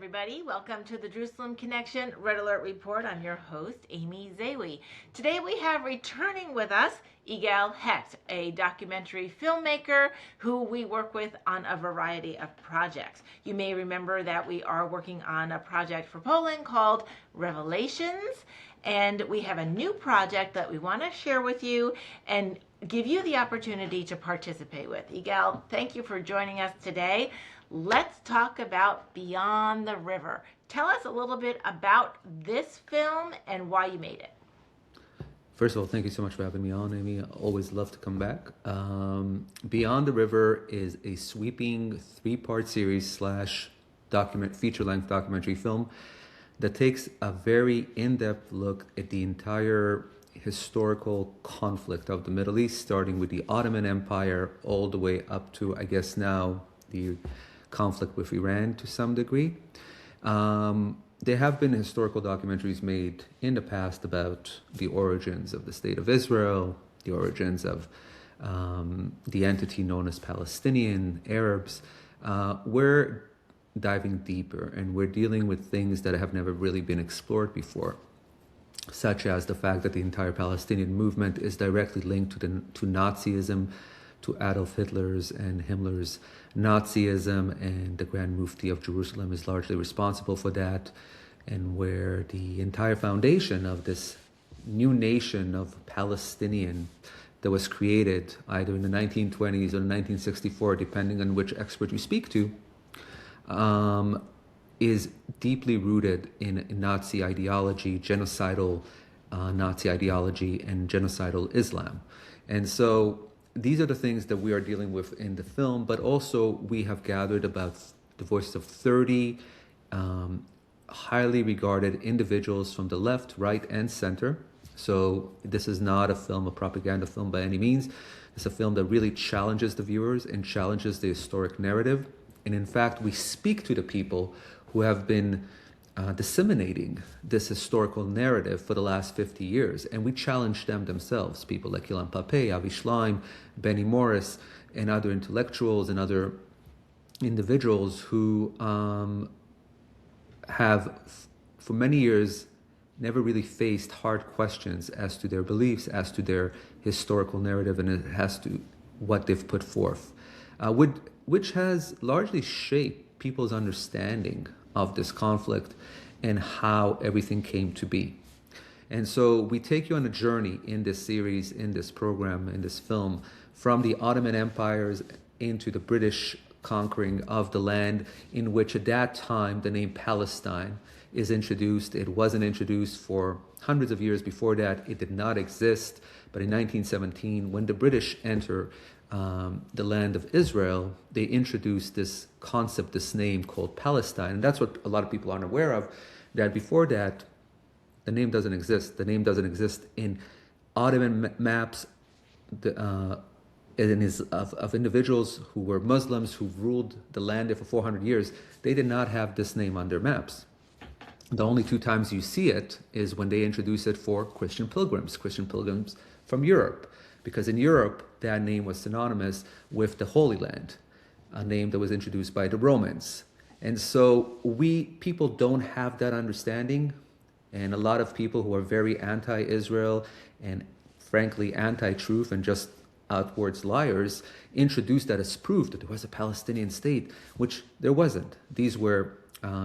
everybody. Welcome to the Jerusalem Connection Red Alert Report. I'm your host, Amy Zawi. Today we have returning with us Igal Hecht, a documentary filmmaker who we work with on a variety of projects. You may remember that we are working on a project for Poland called Revelations, and we have a new project that we want to share with you and give you the opportunity to participate with. Igal, thank you for joining us today. Let's talk about Beyond the River. Tell us a little bit about this film and why you made it. First of all, thank you so much for having me on, Amy. I always love to come back. Beyond the River is a sweeping three-part series slash feature-length documentary film that takes a very in-depth look at the entire historical conflict of the Middle East, starting with the Ottoman Empire all the way up to, I guess now, the conflict with Iran to some degree. There have been historical documentaries made in the past about the origins of the State of Israel, the origins of the entity known as Palestinian, Arabs. We're diving deeper and we're dealing with things that have never really been explored before, such as the fact that the entire Palestinian movement is directly linked to Nazism, to Adolf Hitler's and Himmler's Nazism, and the Grand Mufti of Jerusalem is largely responsible for that, and where the entire foundation of this new nation of Palestinian that was created either in the 1920s or 1964, depending on which expert you speak to, is deeply rooted in Nazi ideology, genocidal Nazi ideology, and genocidal Islam. And so these are the things that we are dealing with in the film, but also we have gathered about the voices of 30 highly regarded individuals from the left, right, and center. So this is not a propaganda film by any means. It's a film that really challenges the viewers and challenges the historic narrative. And in fact, we speak to the people who have been disseminating this historical narrative for the last 50 years. And we challenge them themselves, people like Ilan Pape, Avi Schleim, Benny Morris, and other intellectuals and other individuals who have, for many years, never really faced hard questions as to their beliefs, as to their historical narrative, and as to what they've put forth, which has largely shaped people's understanding of this conflict and how everything came to be. And so we take you on a journey in this series, in this program, in this film, from the Ottoman empires into the British conquering of the land, in which at that time the name Palestine is introduced. It wasn't introduced for hundreds of years before that. It did not exist. But in 1917, when the British enter the land of Israel, they introduced this concept, this name called Palestine. And that's what a lot of people aren't aware of, that before that, the name doesn't exist. The name doesn't exist in Ottoman maps of individuals who were Muslims, who ruled the land there for 400 years. They did not have this name on their maps. The only two times you see it is when they introduce it for Christian pilgrims from Europe. Because in Europe, that name was synonymous with the Holy Land, a name that was introduced by the Romans. And so people don't have that understanding. And a lot of people who are very anti-Israel and frankly anti-truth and just outwards liars introduced that as proof that there was a Palestinian state, which there wasn't. These were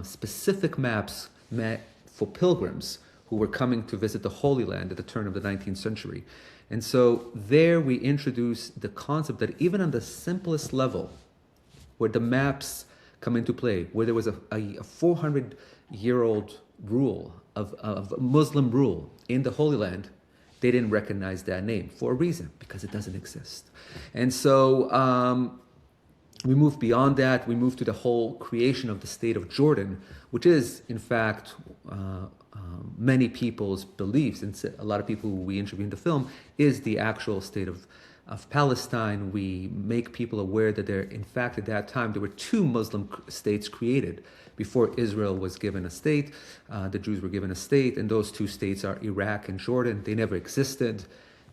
specific maps meant for pilgrims who were coming to visit the Holy Land at the turn of the 19th century. And so there we introduce the concept that even on the simplest level, where the maps come into play, where there was a 400-year-old rule of Muslim rule in the Holy Land, they didn't recognize that name for a reason, because it doesn't exist. And so we move beyond that. We move to the whole creation of the state of Jordan, which is, in fact, many people's beliefs, and a lot of people who we interview in the film, is the actual state of Palestine. We make people aware that in fact, at that time, there were two Muslim states created before Israel was given a state. The Jews were given a state, and those two states are Iraq and Jordan. They never existed,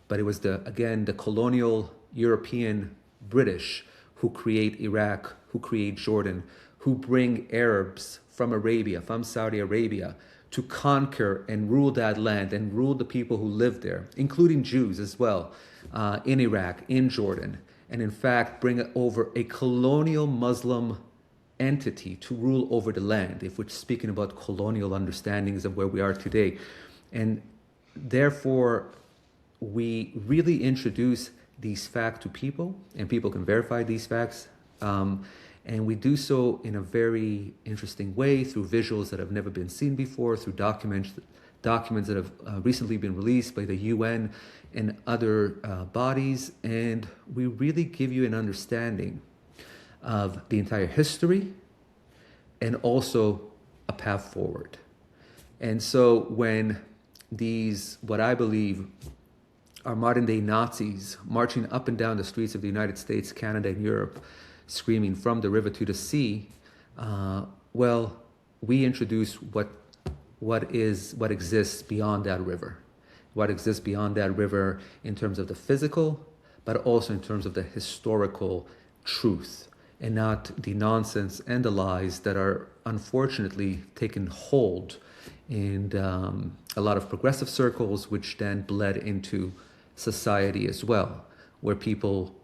but it was the colonial European British who create Iraq, who create Jordan, who bring Arabs from Arabia, from Saudi Arabia, to conquer and rule that land and rule the people who live there, including Jews as well, in Iraq, in Jordan, and in fact bring over a colonial Muslim entity to rule over the land, if we're speaking about colonial understandings of where we are today. And therefore, we really introduce these facts to people, and people can verify these facts. And we do so in a very interesting way through visuals that have never been seen before, through documents that have recently been released by the UN and other bodies. And we really give you an understanding of the entire history and also a path forward. And so when these, what I believe are modern day Nazis marching up and down the streets of the United States, Canada, and Europe, screaming from the river to the sea, well, we introduce what exists beyond that river, what exists beyond that river in terms of the physical, but also in terms of the historical truth, and not the nonsense and the lies that are unfortunately taken hold in a lot of progressive circles, which then bled into society as well, where people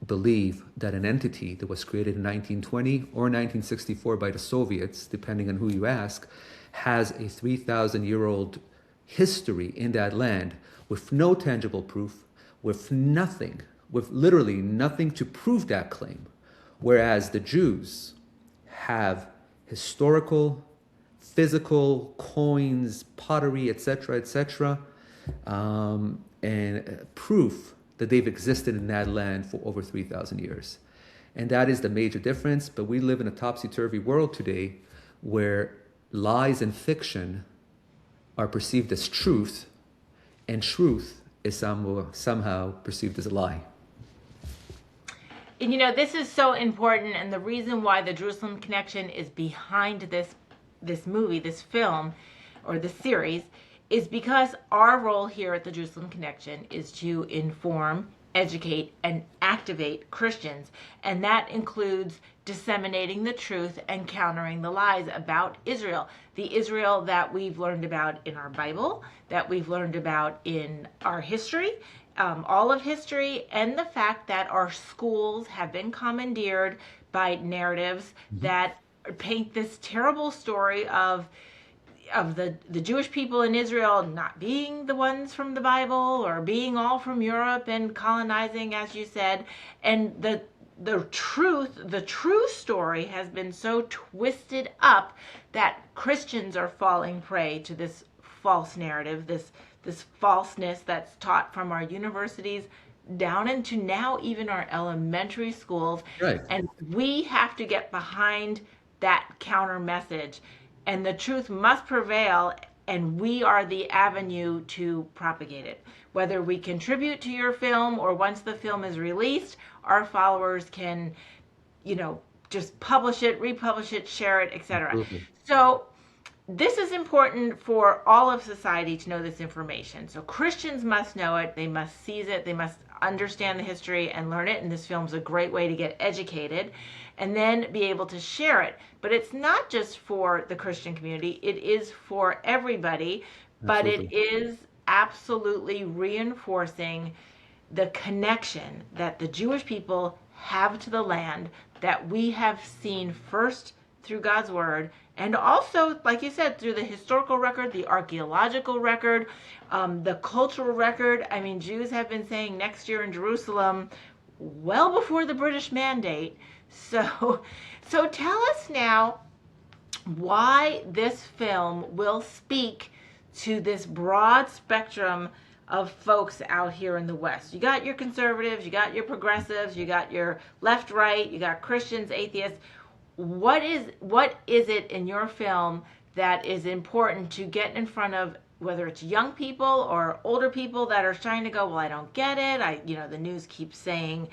believe that an entity that was created in 1920 or 1964 by the Soviets, depending on who you ask, has a 3,000-year-old history in that land with no tangible proof, with nothing, with literally nothing to prove that claim. Whereas the Jews have historical, physical, coins, pottery, etc., and proof that they've existed in that land for over 3,000 years. And that is the major difference. But we live in a topsy-turvy world today where lies and fiction are perceived as truth, and truth is somehow perceived as a lie. And you know, this is so important, and the reason why the Jerusalem Connection is behind this movie, this film, or this series, is because our role here at the Jerusalem Connection is to inform, educate, and activate Christians. And that includes disseminating the truth and countering the lies about Israel. The Israel that we've learned about in our Bible, that we've learned about in our history, all of history, and the fact that our schools have been commandeered by narratives that paint this terrible story of the Jewish people in Israel not being the ones from the Bible, or being all from Europe and colonizing, as you said. And the true story has been so twisted up that Christians are falling prey to this false narrative, this falseness that's taught from our universities down into now even our elementary schools. Right. And we have to get behind that counter message, and the truth must prevail, and we are the avenue to propagate it. Whether we contribute to your film, or once the film is released, our followers can, just publish it, republish it, share it, etc. Absolutely. So this is important for all of society to know this information. So Christians must know it, they must seize it, they must understand the history and learn it, and this film's a great way to get educated and then be able to share it. But it's not just for the Christian community, it is for everybody. But it is absolutely reinforcing the connection that the Jewish people have to the land, that we have seen first through God's word, and also, like you said, through the historical record, the archaeological record, the cultural record. I mean, Jews have been saying next year in Jerusalem well before the British Mandate. So tell us now why this film will speak to this broad spectrum of folks out here in the West. You got your conservatives, you got your progressives, you got your left, right, you got Christians, atheists. What is it in your film that is important to get in front of, whether it's young people or older people that are trying to go, well, I don't get it. The news keeps saying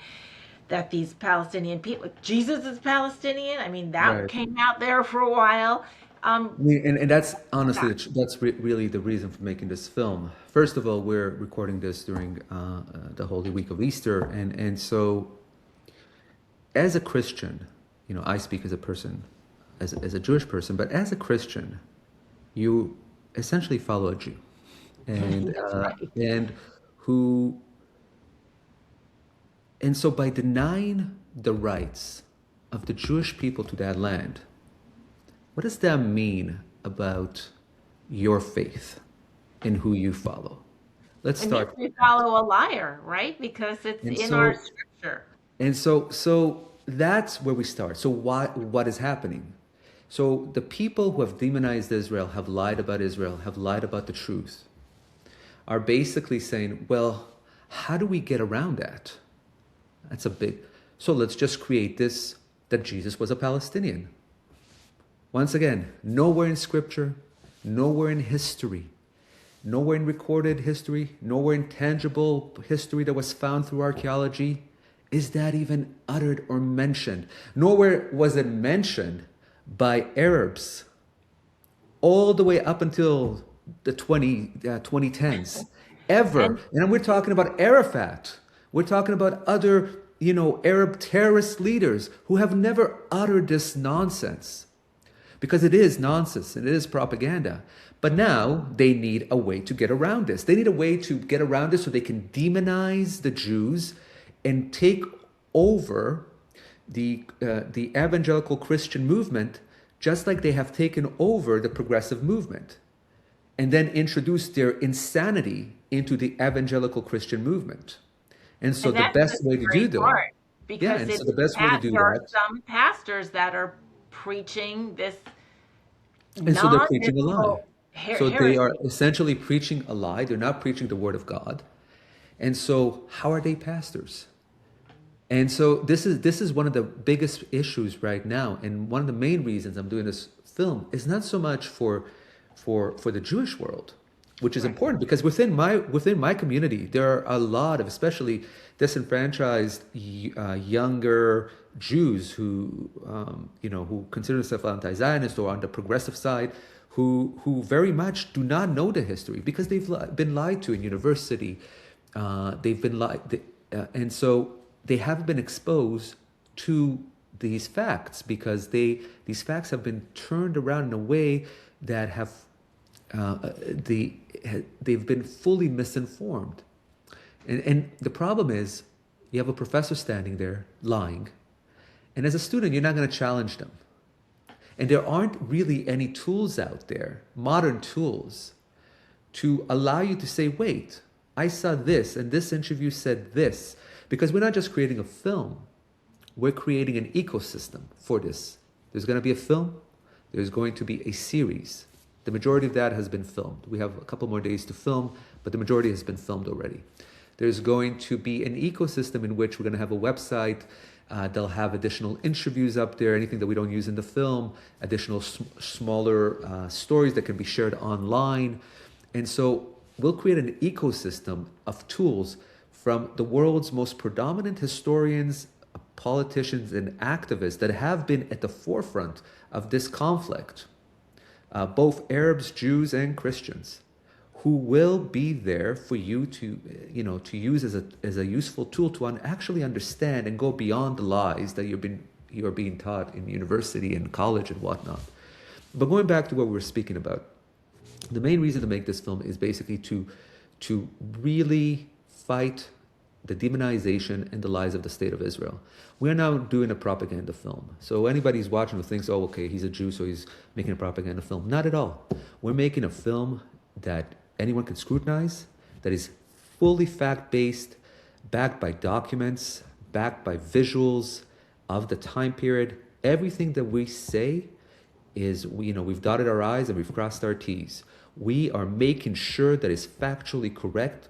that these Palestinian people, Jesus is Palestinian. I mean, that Right. came out there for a while. And that's honestly, that's really the reason for making this film. First of all, we're recording this during the Holy Week of Easter. And so as a Christian, I speak as a person as a Jewish person, but as a Christian, you essentially follow a Jew, and That's right. who and so by denying the rights of the Jewish people to that land, what does that mean about your faith and who you follow? Let's It means start. we follow a liar, right? Because it's And in our so scripture. so that's where we start. So what is happening? So the people who have demonized Israel, have lied about Israel, have lied about the truth, are basically saying, well, how do we get around that? That's a big. So let's just create this that Jesus was a Palestinian. Once again, nowhere in scripture, nowhere in history, nowhere in recorded history, nowhere in tangible history that was found through archaeology is that even uttered or mentioned. Nowhere was it mentioned by Arabs all the way up until the 2010s, ever. And And we're talking about Arafat. We're talking about other, Arab terrorist leaders who have never uttered this nonsense, because it is nonsense and it is propaganda. But now they need a way to get around this. They need a way to get around this so they can demonize the Jews and take over the evangelical Christian movement, just like they have taken over the progressive movement, and then introduce their insanity into the evangelical Christian movement. And so and the that's the best way to do scary that, part yeah, because and so the best way to do there are that, some pastors that are preaching this and so they're preaching a lie. non-biblical So they are heresy. essentially preaching a lie. They're not preaching the word of God. And so how are they pastors? And so this is one of the biggest issues right now, and one of the main reasons I'm doing this film is not so much for the Jewish world, which is Right. important, because within my community there are a lot of especially disenfranchised younger Jews who who consider themselves anti-Zionist or on the progressive side, who very much do not know the history because they've been lied to in university. They've been lied, and so they haven't been exposed to these facts, because these facts have been turned around in a way that have they've been fully misinformed. And the problem is, you have a professor standing there lying, and as a student you're not going to challenge them. And there aren't really any tools out there, modern tools, to allow you to say, wait, I saw this and this interview said this. Because we're not just creating a film, we're creating an ecosystem for this. There's going to be a film, there's going to be a series. The majority of that has been filmed. We have a couple more days to film, but the majority has been filmed already. There's going to be an ecosystem in which we're going to have a website. They'll have additional interviews up there, anything that we don't use in the film, additional smaller stories that can be shared online. And so we'll create an ecosystem of tools from the world's most predominant historians, politicians, and activists that have been at the forefront of this conflict, both Arabs, Jews, and Christians, who will be there for you to, to use as a useful tool to actually understand and go beyond the lies that you're being taught in university and college and whatnot. But going back to what we were speaking about, the main reason to make this film is basically to really fight the demonization and the lies of the state of Israel. We are now doing a propaganda film. So anybody who's watching who thinks, oh, okay, he's a Jew, so he's making a propaganda film. Not at all. We're making a film that anyone can scrutinize, that is fully fact-based, backed by documents, backed by visuals of the time period. Everything that we say is, we've dotted our I's and we've crossed our T's. We are making sure that it's factually correct,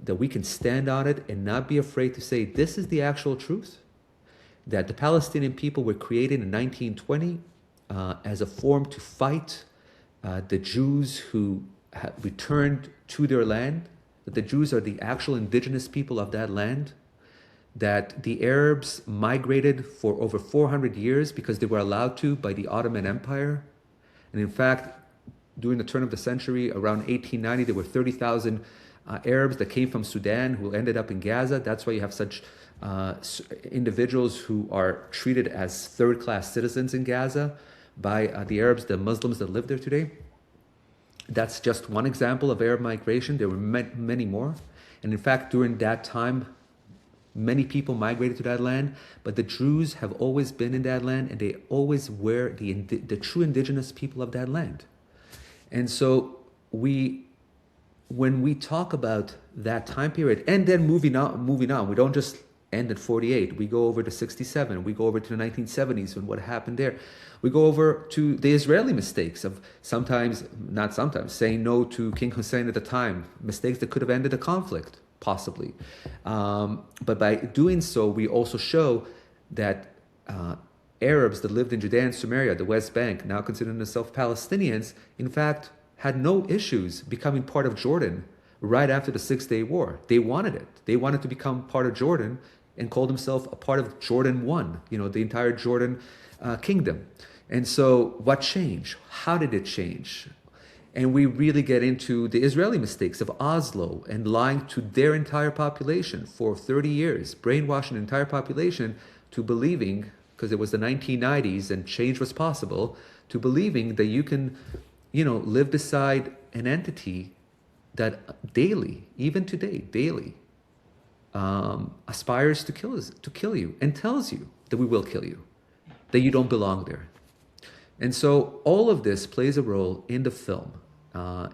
that we can stand on it and not be afraid to say this is the actual truth, that the Palestinian people were created in 1920 as a form to fight the Jews who returned to their land, that the Jews are the actual indigenous people of that land, that the Arabs migrated for over 400 years because they were allowed to by the Ottoman Empire. And in fact, during the turn of the century, around 1890, there were 30,000 Arabs that came from Sudan who ended up in Gaza. That's why you have such individuals who are treated as third-class citizens in Gaza. by the Arabs, the Muslims that live there today. That's just one example of Arab migration. There were many more. And in fact, during that time, many people migrated to that land, but the Druze have always been in that land, and they always were the true indigenous people of that land. And so when we talk about that time period, and then moving on, we don't just end at 48. We go over to 67. We go over to the 1970s and what happened there. We go over to the Israeli mistakes of not sometimes, saying no to King Hussein at the time, mistakes that could have ended the conflict, possibly. But by doing so, we also show that Arabs that lived in Judea and Samaria, the West Bank, now considering themselves Palestinians, in fact, had no issues becoming part of Jordan right after the Six-Day War. They wanted it. They wanted to become part of Jordan and call themselves a part of Jordan 1, the entire Jordan kingdom. And so what changed? How did it change? And we really get into the Israeli mistakes of Oslo and lying to their entire population for 30 years, brainwashing the entire population to believing, because it was the 1990s and change was possible, to believing that you can, live beside an entity that daily, even today, daily, aspires to kill you and tells you that we will kill you, that you don't belong there. And so all of this plays a role in the film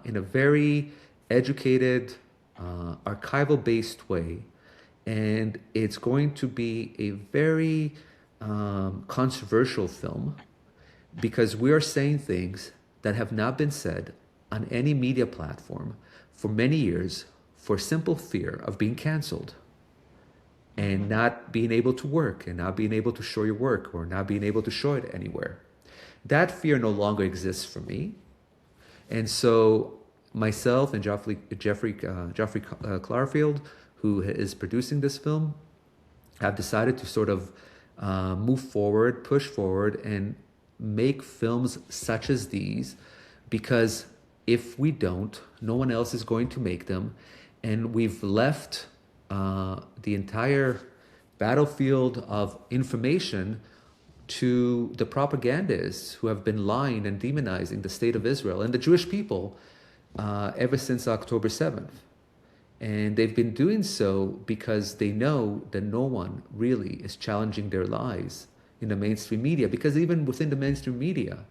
in a very educated, archival-based way. And it's going to be a very controversial film because we are saying things that have not been said on any media platform for many years for simple fear of being canceled and not being able to work and not being able to show your work or not being able to show it anywhere. That fear no longer exists for me. And so myself and Geoffrey Clarfield, who is producing this film, have decided to sort of move forward, push forward, and make films such as these, because if we don't, no one else is going to make them. And we've left the entire battlefield of information to the propagandists who have been lying and demonizing the state of Israel and the Jewish people ever since October 7th. And they've been doing so because they know that no one really is challenging their lies in the mainstream media. Because even within the mainstream media,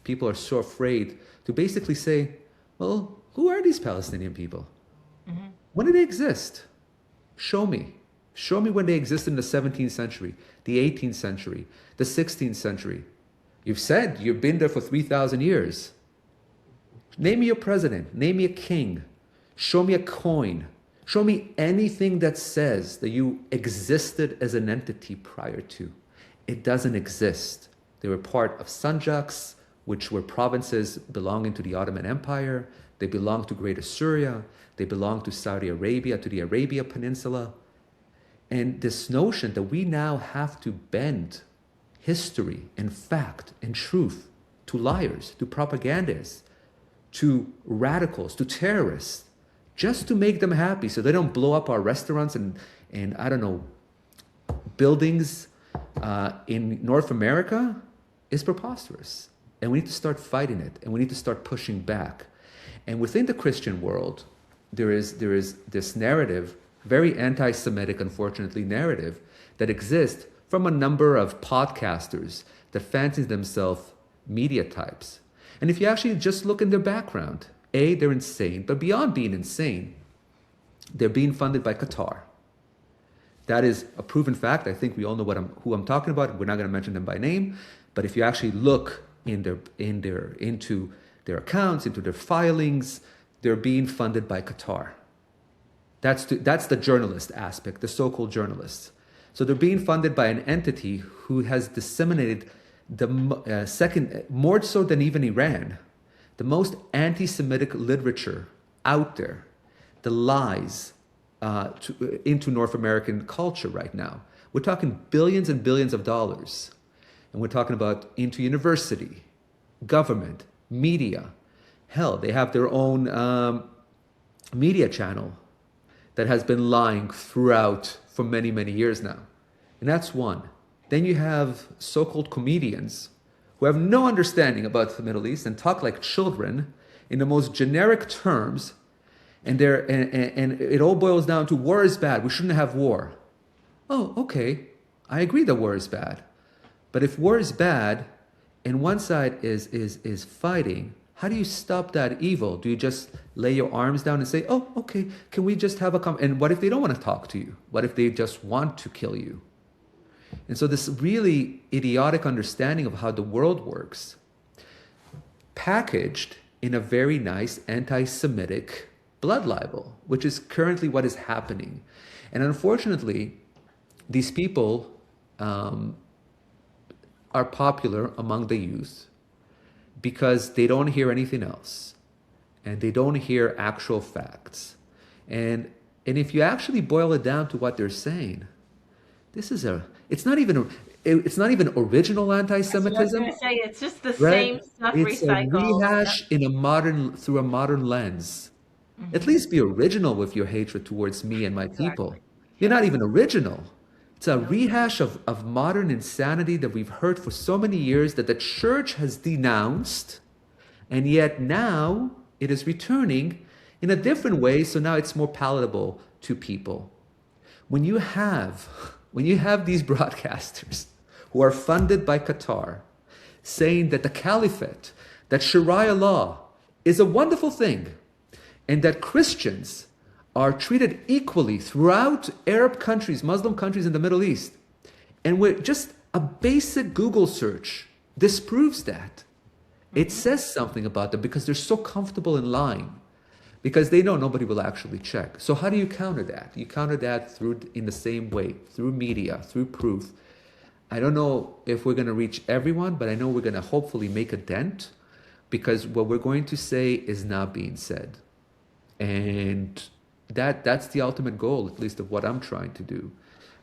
people are so afraid to basically say, well, who are these Palestinian people? Mm-hmm. When did they exist? Show me. Show me when they existed in the 17th century, the 18th century, the 16th century. You've said you've been there for 3,000 years. Name me a president. Name me a king. Show me a coin. Show me anything that says that you existed as an entity prior to. It doesn't exist. They were part of Sanjaks, which were provinces belonging to the Ottoman Empire. They belonged to Greater Syria. They belonged to Saudi Arabia, to the Arabia Peninsula. And this notion that we now have to bend history and fact and truth to liars, to propagandists, to radicals, to terrorists, just to make them happy so they don't blow up our restaurants and I don't know, buildings in North America is preposterous. And we need to start fighting it, and we need to start pushing back. And within the Christian world, there is this narrative, very anti-Semitic, unfortunately, narrative that exists from a number of podcasters that fancy themselves media types. And if you actually just look in their background, A, they're insane, but beyond being insane, they're being funded by Qatar. That is a proven fact. I think we all know who I'm talking about. We're not going to mention them by name, but if you actually look into their accounts, into their filings, they're being funded by Qatar. That's the journalist aspect, the so-called journalists. So they're being funded by an entity who has disseminated the second, more so than even Iran, the most anti-Semitic literature out there, the lies into North American culture right now. We're talking billions and billions of dollars. And we're talking about into university, government, media. Hell, they have their own media channel that has been lying throughout for many, many years now. And that's one. Then you have so-called comedians who have no understanding about the Middle East and talk like children in the most generic terms, and it all boils down to war is bad. We shouldn't have war. Oh, okay. I agree that war is bad. But if war is bad and one side is fighting, how do you stop that evil? Do you just lay your arms down and say, oh, okay, can we just have a and what if they don't want to talk to you? What if they just want to kill you? And so this really idiotic understanding of how the world works, packaged in a very nice anti-Semitic blood libel, which is currently what is happening. And unfortunately, these people are popular among the youth because they don't hear anything else and they don't hear actual facts. And if you actually boil it down to what they're saying, it's not even original anti-Semitism. I was going to say, it's just the Right? same stuff It's a recycled. rehash through a modern lens. At least be original with your hatred towards me and my people. You're not even original. It's a rehash of modern insanity that we've heard for so many years that the church has denounced, and yet now it is returning in a different way, so now it's more palatable to people. When you have these broadcasters who are funded by Qatar saying that the caliphate, that Sharia law is a wonderful thing, and that Christians are treated equally throughout Arab countries, Muslim countries in the Middle East, and with just a basic Google search disproves that. It says something about them because they're so comfortable in lying, because they know nobody will actually check. So how do you counter that? You counter that in the same way, through media, through proof. I don't know if we're going to reach everyone, but I know we're going to hopefully make a dent, because what we're going to say is not being said. And that's the ultimate goal, at least of what I'm trying to do.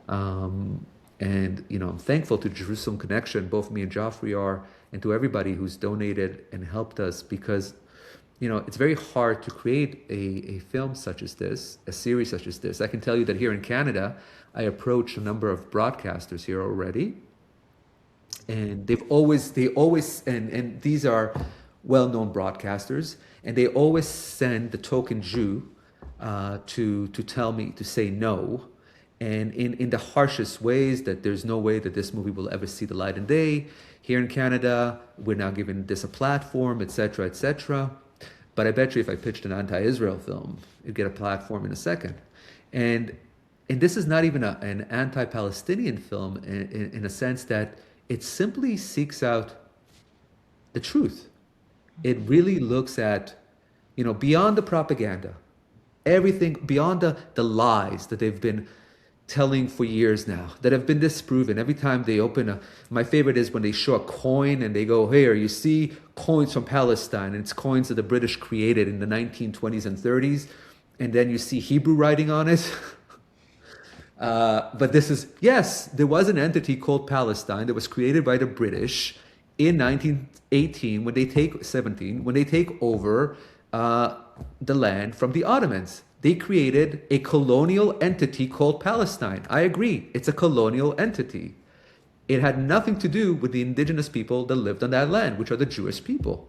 And I'm thankful to Jerusalem Connection, both me and Joffrey are, and to everybody who's donated and helped us, because it's very hard to create a film such as this, a series such as this. I can tell you that here in Canada, I approached a number of broadcasters here already, and they always, and these are well-known broadcasters, and they always send the token Jew to tell me to say no, and in the harshest ways, that there's no way that this movie will ever see the light of day. Here in Canada, we're now giving this a platform, etc., etc. But I bet you if I pitched an anti-Israel film, it'd get a platform in a second. And this is not even an anti-Palestinian film in a sense that it simply seeks out the truth. It really looks at, beyond the propaganda, everything beyond the lies that they've been telling for years now, that have been disproven. Every time they open my favorite is when they show a coin and they go, here, you see coins from Palestine, and it's coins that the British created in the 1920s and 30s, and then you see Hebrew writing on it. But this is, yes, there was an entity called Palestine that was created by the British in 1918 when they take over the land from the Ottomans. They created a colonial entity called Palestine. I agree, it's a colonial entity. It had nothing to do with the indigenous people that lived on that land, which are the Jewish people.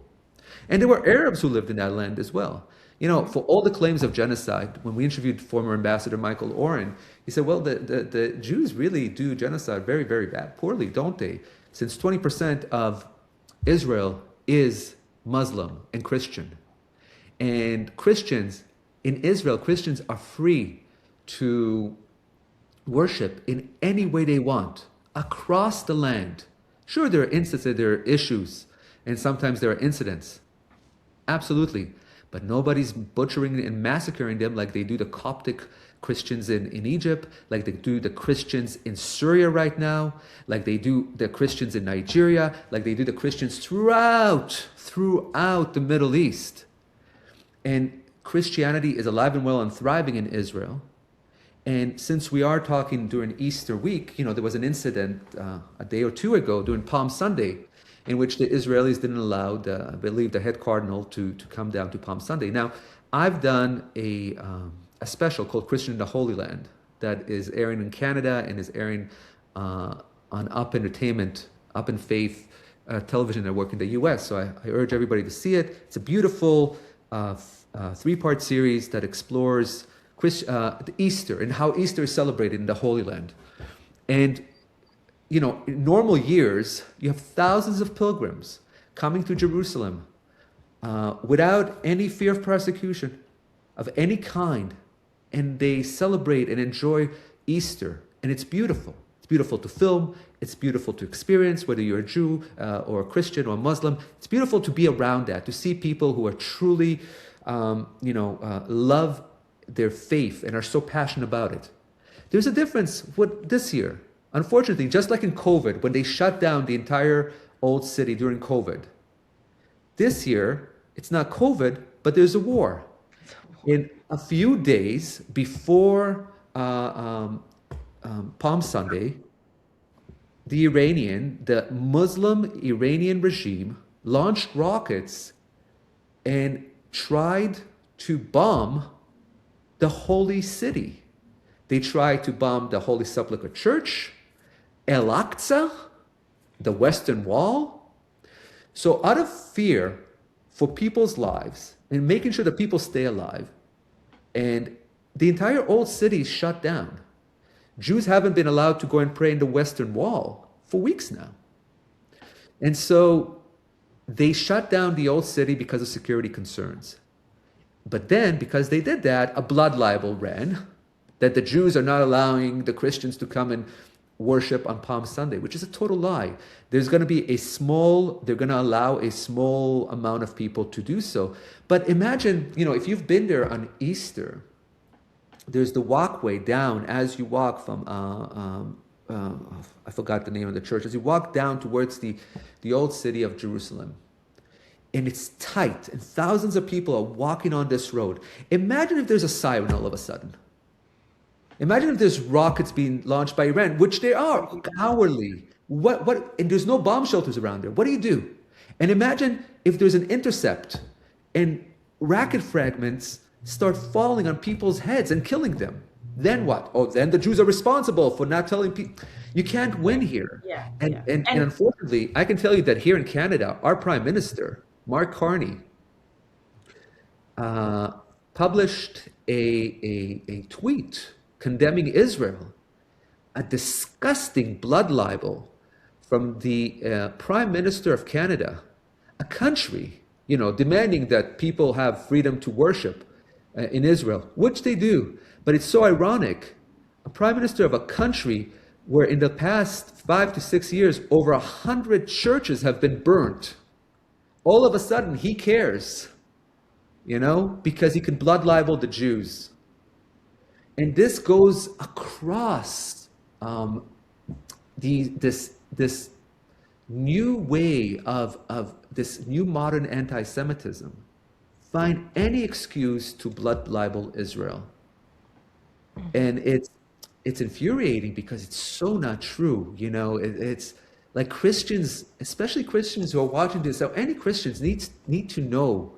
And there were Arabs who lived in that land as well. For all the claims of genocide, when we interviewed former Ambassador Michael Oren, he said, well, the Jews really do genocide very, very poorly, don't they? Since 20% of Israel is Muslim and Christian. And Christians in Israel, Christians are free to worship in any way they want across the land. Sure, there are instances, there are issues, and sometimes there are incidents. Absolutely. But nobody's butchering and massacring them like they do the Coptic Christians in Egypt, like they do the Christians in Syria right now, like they do the Christians in Nigeria, like they do the Christians throughout the Middle East. And Christianity is alive and well and thriving in Israel. And since we are talking during Easter week, there was an incident a day or two ago during Palm Sunday in which the Israelis didn't allow, I believe, the head cardinal to come down to Palm Sunday. Now, I've done a special called Christian in the Holy Land that is airing in Canada and is airing on Up Entertainment, Up in Faith television network in the US. So I urge everybody to see it. It's a beautiful three-part series that explores Easter and how Easter is celebrated in the Holy Land. And, you know, in normal years, you have thousands of pilgrims coming to Jerusalem without any fear of persecution of any kind. And they celebrate and enjoy Easter. And it's beautiful. It's beautiful to film. It's beautiful to experience, whether you're a Jew or a Christian or a Muslim. It's beautiful to be around that, to see people who are truly, love their faith and are so passionate about it. There's a difference with this year. Unfortunately, just like in COVID, when they shut down the entire old city during COVID, this year, it's not COVID, but there's a war. In a few days before Palm Sunday, the Muslim Iranian regime launched rockets and tried to bomb the holy city. They tried to bomb the Holy Sepulchre Church, Al-Aqsa, the Western Wall. So out of fear for people's lives and making sure that people stay alive, and the entire old city is shut down. Jews haven't been allowed to go and pray in the Western Wall for weeks now. And so they shut down the old city because of security concerns. But then, because they did that, a blood libel ran that the Jews are not allowing the Christians to come and worship on Palm Sunday, which is a total lie. They're going to allow a small amount of people to do so. But imagine, if you've been there on Easter, there's the walkway down as you walk from, I forgot the name of the church, as you walk down towards the old city of Jerusalem. And it's tight, and thousands of people are walking on this road. Imagine if there's a siren all of a sudden. Imagine if there's rockets being launched by Iran, which they are hourly. And there's no bomb shelters around there. What do? And imagine if there's an intercept and rocket fragments start falling on people's heads and killing them. Then what? Oh, then the Jews are responsible for not telling people. You can't win here. And unfortunately, I can tell you that here in Canada, our Prime Minister, Mark Carney, published a tweet condemning Israel, a disgusting blood libel from the Prime Minister of Canada, a country, demanding that people have freedom to worship in Israel, which they do. But it's so ironic. A Prime Minister of a country where in the past 5 to 6 years, over 100 churches have been burnt. All of a sudden, he cares, because he can blood libel the Jews. And this goes across this new way of this new modern anti-Semitism. Find any excuse to blood libel Israel. And it's infuriating because it's so not true. It's like Christians, especially Christians who are watching this, so any Christians need to know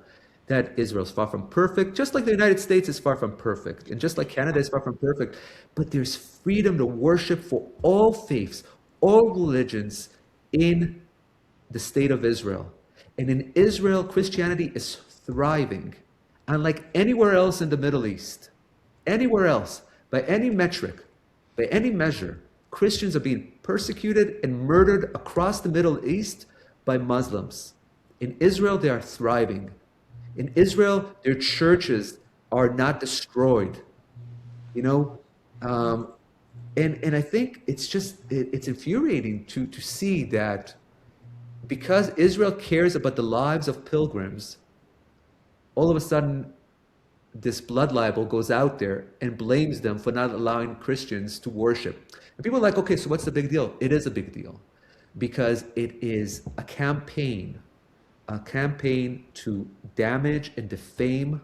that Israel is far from perfect, just like the United States is far from perfect, and just like Canada is far from perfect. But there's freedom to worship for all faiths, all religions in the state of Israel. And in Israel, Christianity is thriving, unlike anywhere else in the Middle East. Anywhere else, by any metric, by any measure, Christians are being persecuted and murdered across the Middle East by Muslims. In Israel, they are thriving. In Israel, their churches are not destroyed. And I think it's infuriating to see that because Israel cares about the lives of pilgrims, all of a sudden this blood libel goes out there and blames them for not allowing Christians to worship. And people are like, okay, so what's the big deal? It is a big deal because it is a campaign to damage and defame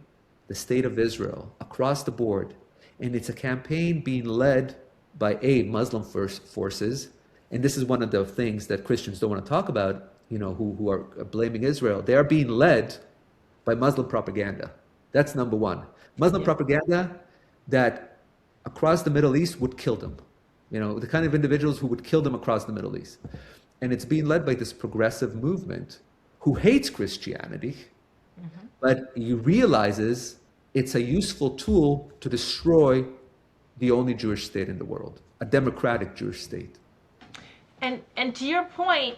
the state of Israel across the board. And it's a campaign being led by Muslim forces. And this is one of the things that Christians don't want to talk about, who are blaming Israel. They are being led by Muslim propaganda. That's number one. Muslim propaganda that across the Middle East would kill them. The kind of individuals who would kill them across the Middle East. and it's being led by this progressive movement who hates Christianity, but he realizes it's a useful tool to destroy the only Jewish state in the world, a democratic Jewish state. And to your point,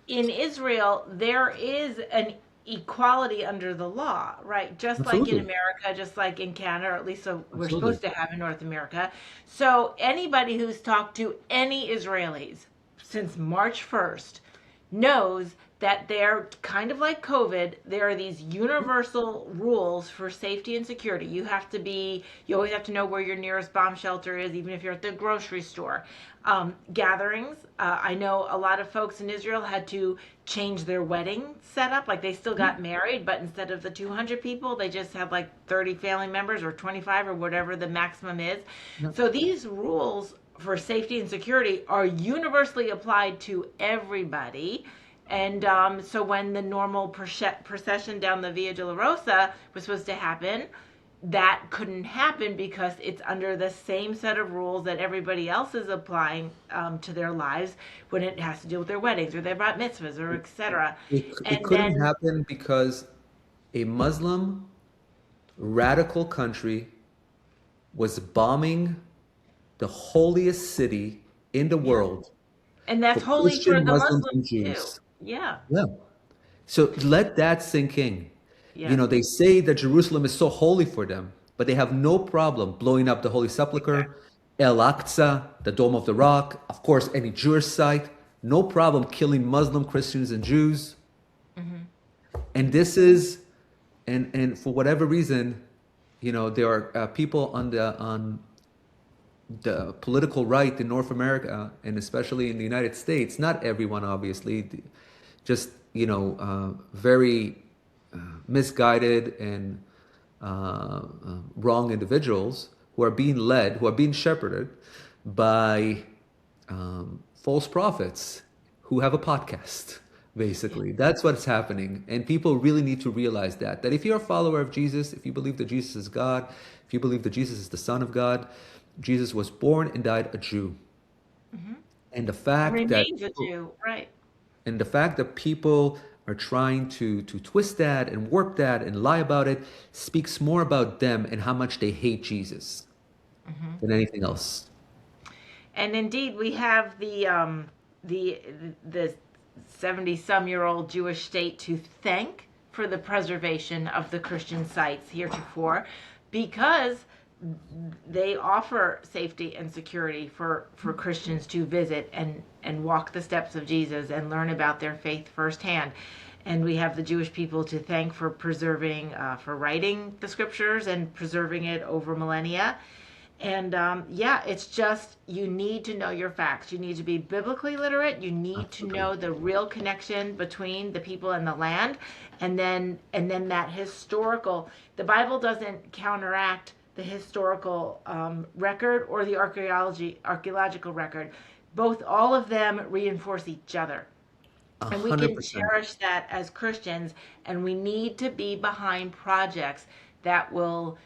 in Israel, there is an equality under the law, right? Just like in Absolutely. America, just like in Canada, or at least so we're Absolutely. supposed to have in North America. So anybody who's talked to any Israelis since March 1st knows that they're kind of like COVID. There are these universal rules for safety and security. You always have to know where your nearest bomb shelter is, even if you're at the grocery store. Gatherings. I know a lot of folks in Israel had to change their wedding setup. Like they still got married, but instead of the 200 people, they just had like 30 family members or 25 or whatever the maximum is. So these rules for safety and security are universally applied to everybody. And so when the normal procession down the Via Dolorosa was supposed to happen, that couldn't happen because it's under the same set of rules that everybody else is applying to their lives when it has to do with their weddings or their bat mitzvahs or etc. It And couldn't then, happen because a Muslim radical country was bombing the holiest city in the yeah, world and for that's holy for Christian the Muslims and Muslims too. Jews. Yeah, Yeah. So let that sink in. You yeah, know, they say that Jerusalem is so holy for them, but they have no problem blowing up the Holy Sepulchre, exactly. El Aqsa, the Dome of the Rock, of course, any Jewish site, no problem killing Muslim, Christians, and Jews. And this is, and for whatever reason, you know, there are people on the political right in North America, and especially in the United States, not everyone, obviously, just, you know, very misguided and wrong individuals who are being led, who are being shepherded by false prophets who have a podcast. Yeah. Basically, that's what's happening, and people really need to realize that if you're a follower of Jesus, if you believe that Jesus is God, if you believe that Jesus is the Son of God, Jesus was born and died a Jew, Hmm. and the And fact that remains a Jew, right? and the fact that people are trying to twist that and warp that and lie about it speaks more about them and how much they hate Jesus than anything else. And indeed, we have the the 70-some-year-old Jewish state to thank for the preservation of the Christian sites heretofore, because they offer safety and security for Christians to visit and walk the steps of Jesus and learn about their faith firsthand. And we have the Jewish people to thank for preserving, for writing the scriptures and preserving it over millennia. And yeah, it's just, you need to know your facts. You need to be biblically literate. You need to Absolutely. know the real connection between the people and the land. And then that historical, the Bible doesn't counteract the historical record or the archaeological record. Both, all of them reinforce each other. A And we hundred can percent. cherish that as Christians, and we need to be behind projects that will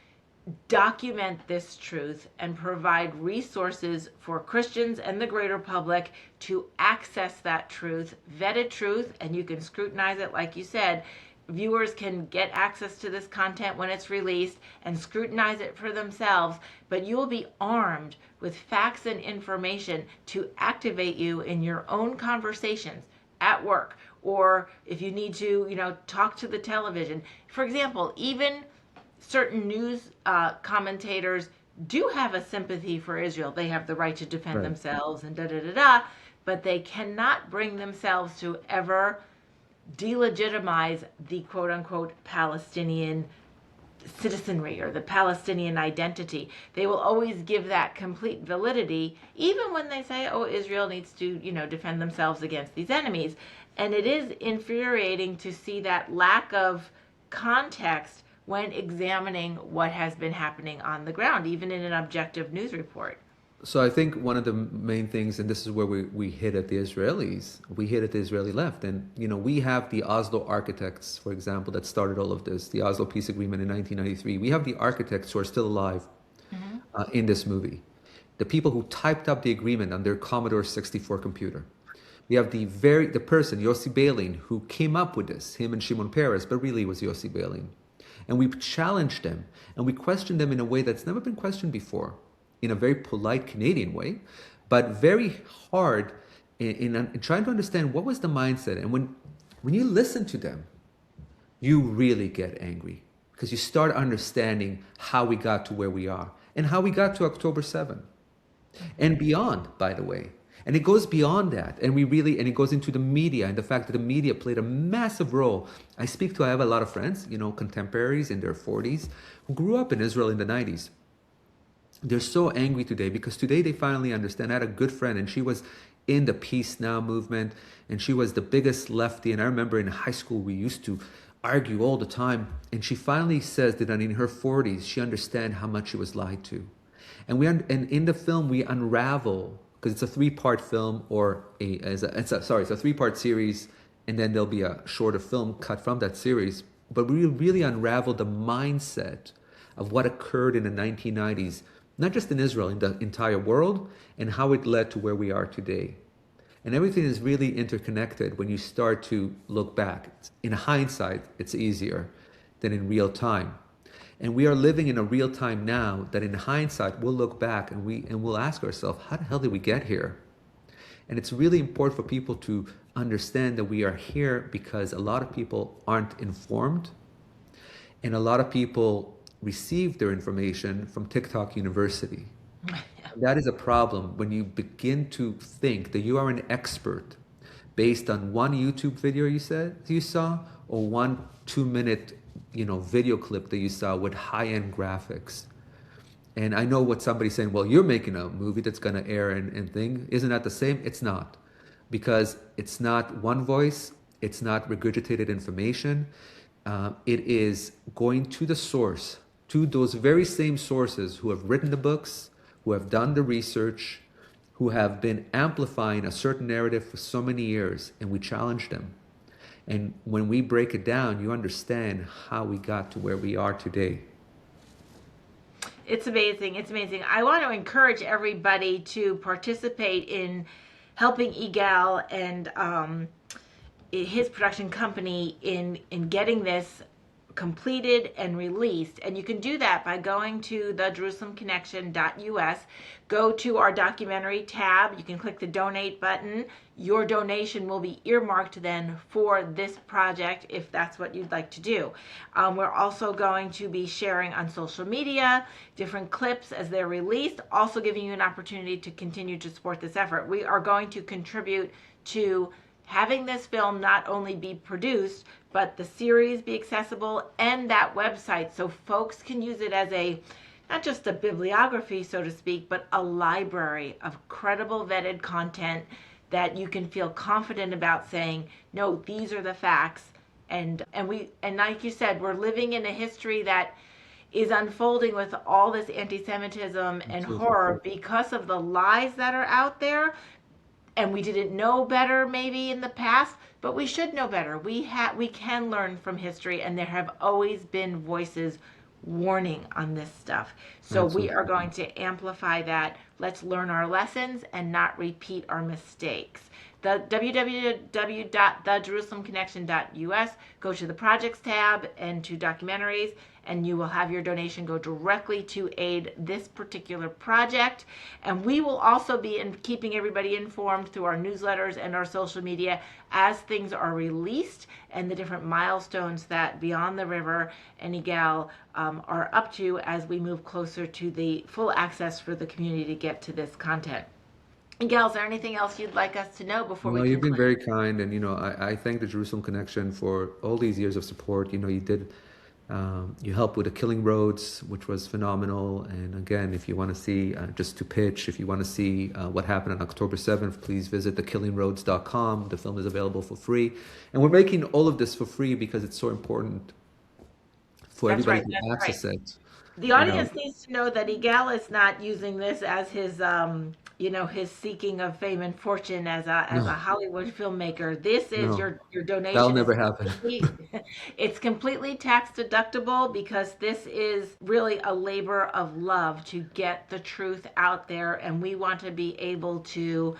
document this truth and provide resources for Christians and the greater public to access that truth, vetted truth, and you can scrutinize it. Like you said, viewers can get access to this content when it's released and scrutinize it for themselves, but you will be armed with facts and information to activate you in your own conversations at work, or if you need to, talk to the television. For example, even certain news commentators do have a sympathy for Israel. They have the right to defend Right. themselves and da da da da, but they cannot bring themselves to ever delegitimize the quote unquote Palestinian citizenry or the Palestinian identity. They will always give that complete validity, even when they say, oh, Israel needs to, defend themselves against these enemies. And it is infuriating to see that lack of context when examining what has been happening on the ground, even in an objective news report. So I think one of the main things, and this is where we hit at the Israelis, we hit at the Israeli left. And, we have the Oslo architects, for example, that started all of this, the Oslo Peace Agreement in 1993. We have the architects who are still alive in this movie. The people who typed up the agreement on their Commodore 64 computer. You have the person, Yossi Beilin, who came up with this, him and Shimon Peres, but really it was Yossi Beilin. And we challenged them and we questioned them in a way that's never been questioned before, in a very polite Canadian way, but very hard in trying to understand what was the mindset. And when you listen to them, you really get angry because you start understanding how we got to where we are and how we got to October 7th and beyond, by the way. And it goes beyond that. And it goes into the media and the fact that the media played a massive role. I have a lot of friends, contemporaries in their 40s who grew up in Israel in the 90s. They're so angry today because today they finally understand. I had a good friend and she was in the Peace Now movement and she was the biggest lefty. And I remember in high school, we used to argue all the time. And she finally says that in her 40s, she understands how much she was lied to. And in the film, we unravel, because it's a three-part film it's a three-part series, and then there'll be a shorter film cut from that series. But we really unravel the mindset of what occurred in the 1990s, not just in Israel, in the entire world, and how it led to where we are today. And everything is really interconnected when you start to look back. In hindsight, it's easier than in real time. And we are living in a real time now that in hindsight, we'll look back and we'll ask ourselves, how the hell did we get here? And it's really important for people to understand that we are here because a lot of people aren't informed. And a lot of people receive their information from TikTok University. That is a problem when you begin to think that you are an expert based on one YouTube video you saw or 1 2-minute video clip that you saw with high-end graphics. And I know what somebody's saying, well, you're making a movie that's going to air and thing. Isn't that the same? It's not. Because it's not one voice. It's not regurgitated information. It is going to the source, to those very same sources who have written the books, who have done the research, who have been amplifying a certain narrative for so many years, and we challenge them. And when we break it down, you understand how we got to where we are today. It's amazing. It's amazing. I want to encourage everybody to participate in helping Igal and his production company in getting this completed and released. And you can do that by going to thejerusalemconnection.us. Go to our documentary tab. You can click the donate button. Your donation will be earmarked then for this project if that's what you'd like to do. We're also going to be sharing on social media different clips as they're released, also giving you an opportunity to continue to support this effort. We are going to contribute to having this film not only be produced, but the series be accessible and that website so folks can use it as not just a bibliography, so to speak, but a library of credible vetted content that you can feel confident about saying, no, these are the facts. And like you said, we're living in a history that is unfolding with all this anti-Semitism and horror because of the lies that are out there. And we didn't know better maybe in the past, but we should know better. We can learn from history, and there have always been voices warning on this stuff. So we are going to amplify that. Let's learn our lessons and not repeat our mistakes. The www.thejerusalemconnection.us, go to the projects tab and to documentaries, and you will have your donation go directly to aid this particular project. And we will also be keeping everybody informed through our newsletters and our social media as things are released and the different milestones that Beyond the River and Igal are up to as we move closer to the full access for the community to get to this content. Igal, is there anything else you'd like us to know before we conclude? You've been very kind, and I thank the Jerusalem Connection for all these years of support. You did. You helped with the Killing Roads, which was phenomenal. And again, if you want to see, just to pitch, if you want to see what happened on October 7th, please visit thekillingroads.com. The film is available for free. And we're making all of this for free because it's so important for everybody to access it. The audience needs to know that Igal is not using this as his his seeking of fame and fortune as a Hollywood filmmaker. This is your donation. That'll never happen. It's completely tax deductible because this is really a labor of love to get the truth out there, and we want to be able to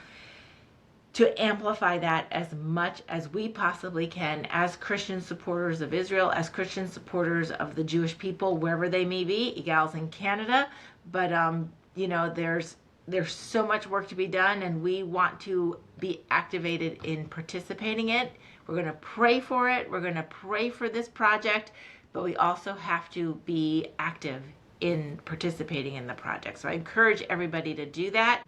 to amplify that as much as we possibly can as Christian supporters of Israel, as Christian supporters of the Jewish people, wherever they may be. Igal's in Canada, but there's so much work to be done, and we want to be activated in participating in it. We're going to pray for it. We're going to pray for this project, but we also have to be active in participating in the project. So I encourage everybody to do that.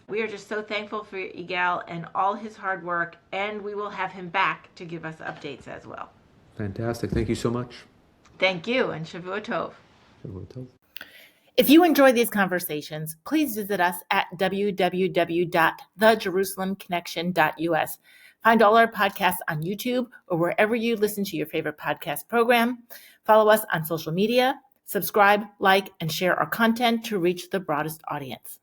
We are just so thankful for Igal and all his hard work, and we will have him back to give us updates as well. Fantastic. Thank you so much. Thank you, and Shavua Tov. Shavua Tov. If you enjoy these conversations, please visit us at www.thejerusalemconnection.us. Find all our podcasts on YouTube or wherever you listen to your favorite podcast program. Follow us on social media. Subscribe, like, and share our content to reach the broadest audience.